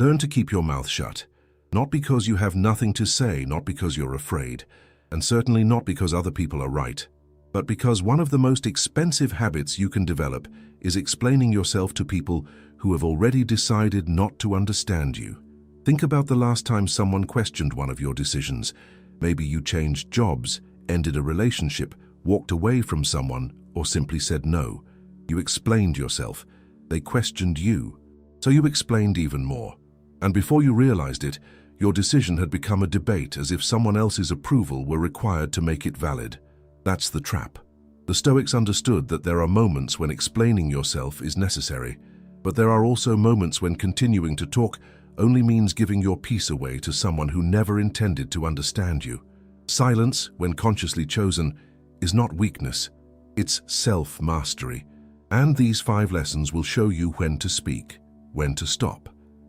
Learn to keep your mouth shut, not because you have nothing to say, not because you're afraid, and certainly not because other people are right, but because one of the most expensive habits you can develop is explaining yourself to people who have already decided not to understand you. Think about the last time someone questioned one of your decisions. Maybe you changed jobs, ended a relationship, walked away from someone, or simply said no. You explained yourself. They questioned you. So you explained even more. And before you realized it, your decision had become a debate, as if someone else's approval were required to make it valid. That's the trap. The Stoics understood that there are moments when explaining yourself is necessary, but there are also moments when continuing to talk only means giving your peace away to someone who never intended to understand you. Silence, when consciously chosen, is not weakness, it's self-mastery. And these 5 lessons will show you when to speak, when to stop,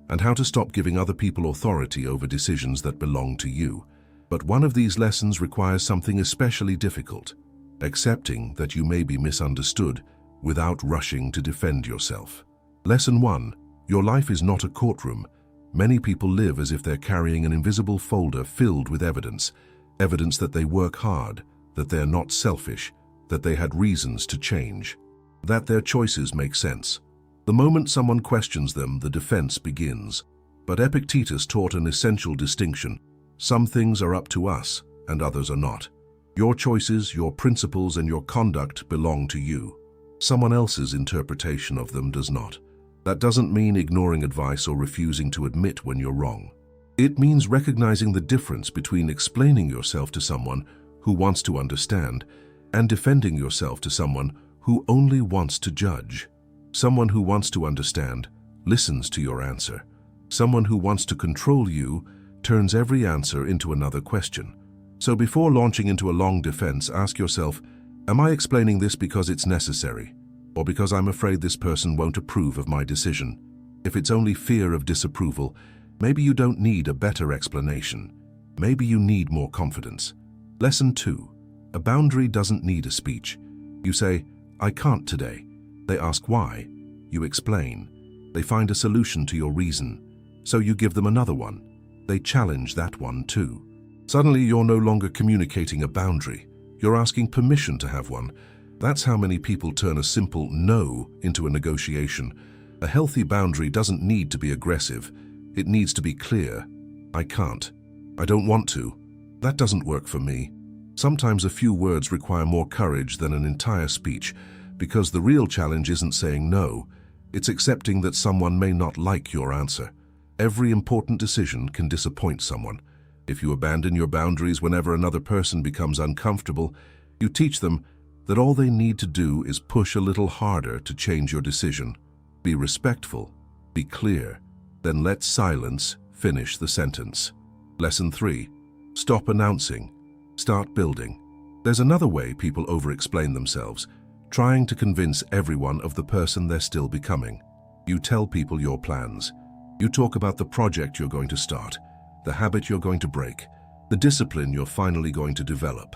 and how to stop giving other people authority over decisions that belong to you. But one of these lessons requires something especially difficult: accepting that you may be misunderstood without rushing to defend yourself. Lesson 1. Your life is not a courtroom. Many people live as if they're carrying an invisible folder filled with evidence that they work hard, that they're not selfish, that they had reasons to change, that their choices make sense. The moment someone questions them, the defense begins. But Epictetus taught an essential distinction. Some things are up to us, and others are not. Your choices, your principles, and your conduct belong to you. Someone else's interpretation of them does not. That doesn't mean ignoring advice or refusing to admit when you're wrong. It means recognizing the difference between explaining yourself to someone who wants to understand and defending yourself to someone who only wants to judge. Someone who wants to understand listens to your answer. Someone who wants to control you turns every answer into another question. So before launching into a long defense, ask yourself, am I explaining this because it's necessary, or because I'm afraid this person won't approve of my decision? If it's only fear of disapproval, maybe you don't need a better explanation. Maybe you need more confidence. Lesson 2. A boundary doesn't need a speech. You say, I can't today. They ask why. You explain. They find a solution to your reason. So you give them another one. They challenge that one too. Suddenly you're no longer communicating a boundary. You're asking permission to have one. That's how many people turn a simple no into a negotiation. A healthy boundary doesn't need to be aggressive. It needs to be clear. I can't. I don't want to. That doesn't work for me. Sometimes a few words require more courage than an entire speech, because the real challenge isn't saying no. It's accepting that someone may not like your answer. Every important decision can disappoint someone. If you abandon your boundaries whenever another person becomes uncomfortable, you teach them that all they need to do is push a little harder to change your decision. Be respectful, be clear, then let silence finish the sentence. Lesson 3. Stop announcing. Start building. There's another way people overexplain themselves, trying to convince everyone of the person they're still becoming. You tell people your plans. You talk about the project you're going to start, the habit you're going to break, the discipline you're finally going to develop.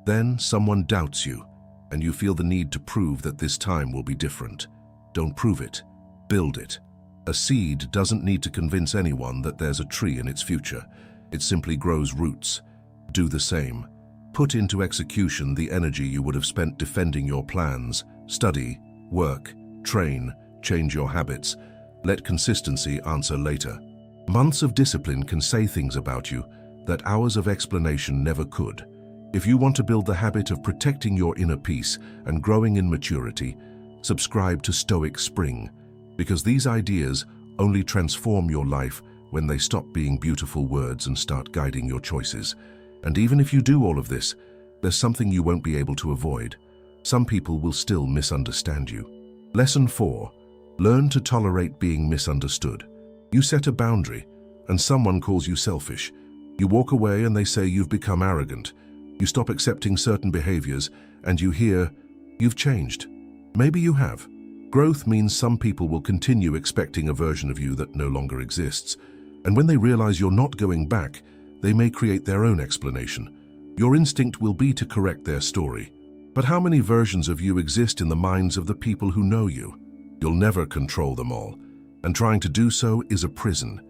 Then someone doubts you, and you feel the need to prove that this time will be different. Don't prove it. Build it. A seed doesn't need to convince anyone that there's a tree in its future. It simply grows roots. Do the same. Put into execution the energy you would have spent defending your plans. Study, work, train, change your habits. Let consistency answer later. Months of discipline can say things about you that hours of explanation never could. If you want to build the habit of protecting your inner peace and growing in maturity, subscribe to Stoic Spring, because these ideas only transform your life when they stop being beautiful words and start guiding your choices. And even if you do all of this, there's something you won't be able to avoid. Some people will still misunderstand you. Lesson 4. Learn to tolerate being misunderstood. You set a boundary, and someone calls you selfish. You walk away and they say you've become arrogant. You stop accepting certain behaviors, and you hear, you've changed. Maybe you have. Growth means some people will continue expecting a version of you that no longer exists. And when they realize you're not going back, they may create their own explanation. Your instinct will be to correct their story. But how many versions of you exist in the minds of the people who know you? You'll never control them all, and trying to do so is a prison.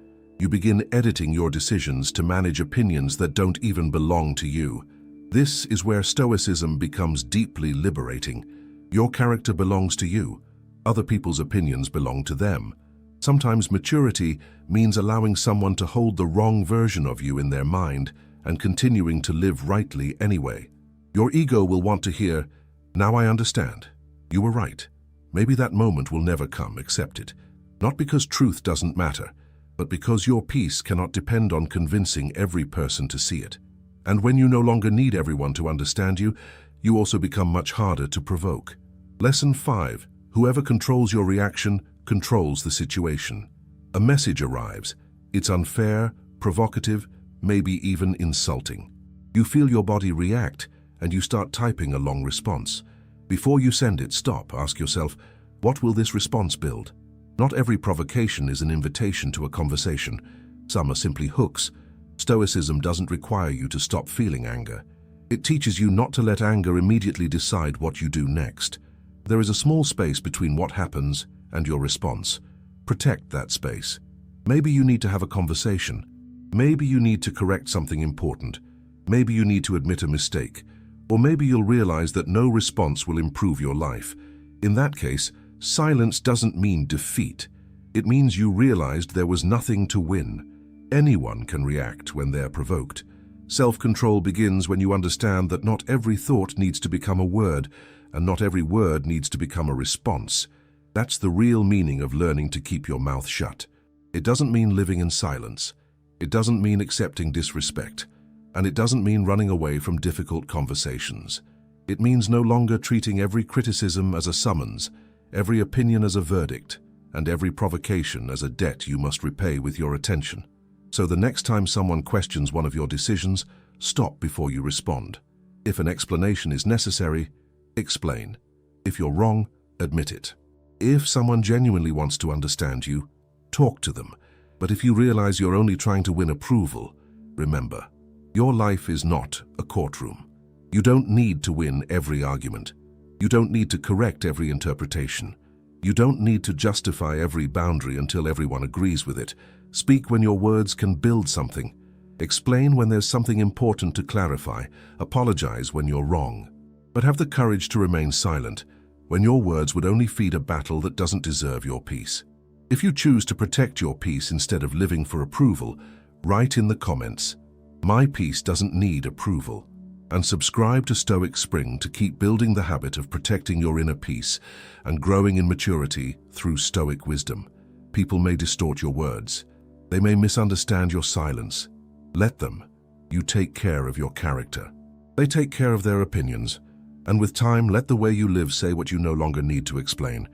You begin editing your decisions to manage opinions that don't even belong to you. This is where Stoicism becomes deeply liberating. Your character belongs to you. Other people's opinions belong to them. Sometimes maturity means allowing someone to hold the wrong version of you in their mind and continuing to live rightly anyway. Your ego will want to hear, "Now I understand. You were right." Maybe that moment will never come, accept it. Not because truth doesn't matter, but because your peace cannot depend on convincing every person to see it. And when you no longer need everyone to understand you, you also become much harder to provoke. Lesson 5. Whoever controls your reaction controls the situation. A message arrives. It's unfair, provocative, maybe even insulting. You feel your body react, and you start typing a long response. Before you send it, stop, ask yourself, what will this response build? Not every provocation is an invitation to a conversation. Some are simply hooks. Stoicism doesn't require you to stop feeling anger. It teaches you not to let anger immediately decide what you do next. There is a small space between what happens and your response. Protect that space. Maybe you need to have a conversation. Maybe you need to correct something important. Maybe you need to admit a mistake. Or maybe you'll realize that no response will improve your life. In that case, silence doesn't mean defeat. It means you realized there was nothing to win. Anyone can react when they're provoked. Self-control begins when you understand that not every thought needs to become a word, and not every word needs to become a response. That's the real meaning of learning to keep your mouth shut. It doesn't mean living in silence. It doesn't mean accepting disrespect. And it doesn't mean running away from difficult conversations. It means no longer treating every criticism as a summons, every opinion as a verdict, and every provocation as a debt you must repay with your attention. So the next time someone questions one of your decisions, stop before you respond. If an explanation is necessary, explain. If you're wrong, admit it. If someone genuinely wants to understand you, talk to them. But if you realize you're only trying to win approval, remember, your life is not a courtroom. You don't need to win every argument. You don't need to correct every interpretation. You don't need to justify every boundary until everyone agrees with it. Speak when your words can build something. Explain when there's something important to clarify. Apologize when you're wrong. But have the courage to remain silent when your words would only feed a battle that doesn't deserve your peace. If you choose to protect your peace instead of living for approval, write in the comments, "My peace doesn't need approval," and subscribe to Stoic Spring to keep building the habit of protecting your inner peace and growing in maturity through Stoic wisdom. People may distort your words. They may misunderstand your silence. Let them. You take care of your character. They take care of their opinions. And with time, let the way you live say what you no longer need to explain.